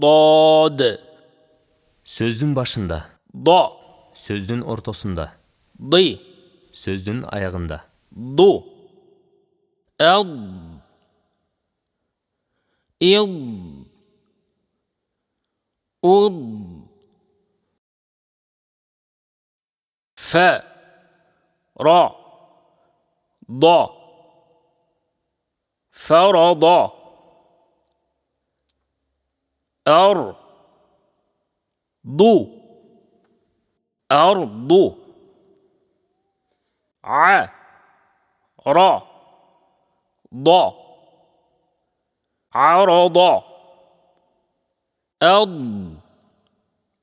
Dod. Сөздүн башында. Do. Сөздүн ортосунда. Di. Сөздүн аягында. Du. Ed. Id. Ud. Fa. Ra. Da. Farada. Ar. Du. Ardu. A. Ra. Da. Arada. Ad.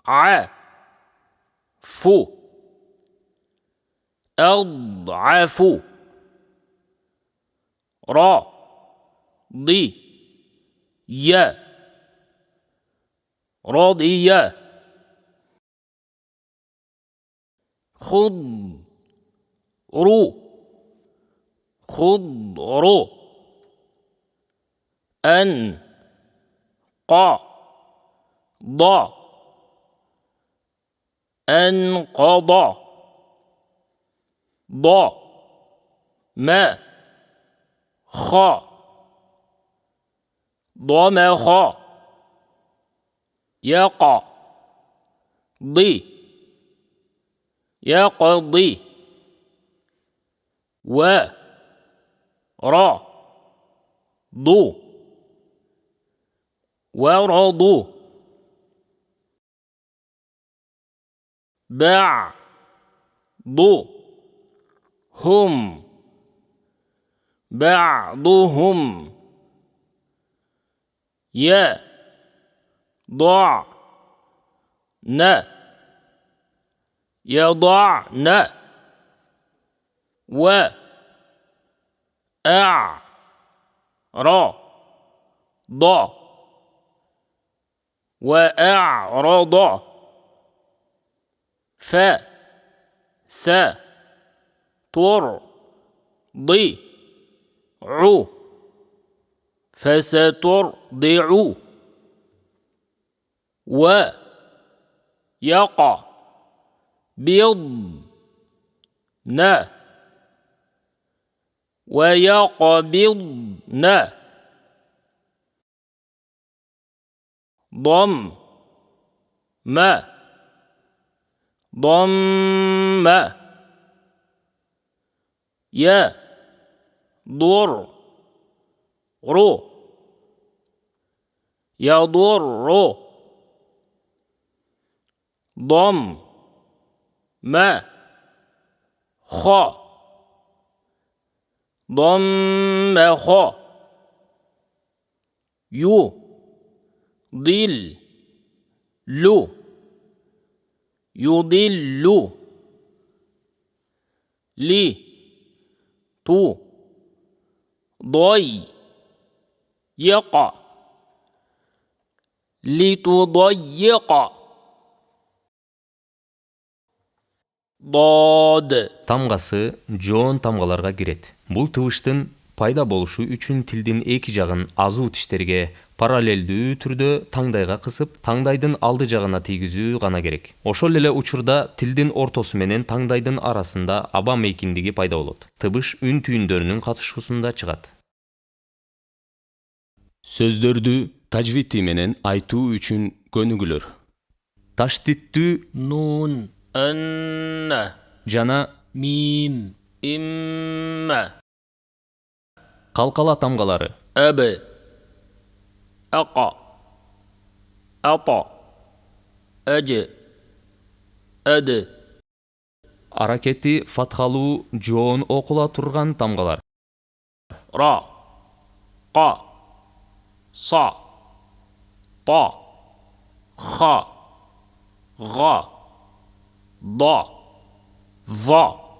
A. Fu. أضعف. را. ضي. يا. رضي. خض. رو. خضر. أن. قا. ضا. أنقض. ضا. ما. خا. ضمخ. يقع. ضي. يقضي. و. را. ضو. ورضوا. باع. ضو. هم. بعضهم. يا. ضع. ن. يضعن. و. أع. را. ض. وأعرض. ف. س. تر. ضي. عو. فسترضع. و. يقع. بض. ن. ويقبضن. ضم. ما. ضم. يا. ضر. رو. يضر. ضم. ما. خا. ضمخ. يو. ضل. لو. يضل. لي. تو. ضي. يقع. لتضيق. ضاد. Тамгасы жоон тамгаларга кирет. Бул тыбыштын пайда болушу үчүн тилдин эки жагын азуу тиштерге параллелдүү түрдө таңдайга кысып, таңдайдын алды жагына тийгизүү гана керек. Ошол эле учурда тилдин ортосу менен таңдайдын арасында аба мейкиндиги пайда болот. Тыбыш үн түйүндөрүнүн катышуусунда чыгат. Сөздөрдү тажвити менен айтуу үчүн көнүгүлөр. Таштиттүү نون. أن. жана ميم. إما. калкала тамгалары. أب. أقى. أطى. أج. أد. Аракети фатхалуу жоон окула турган тамгалар. را. قا. صا. طا. خا. غا. ضا. ظا.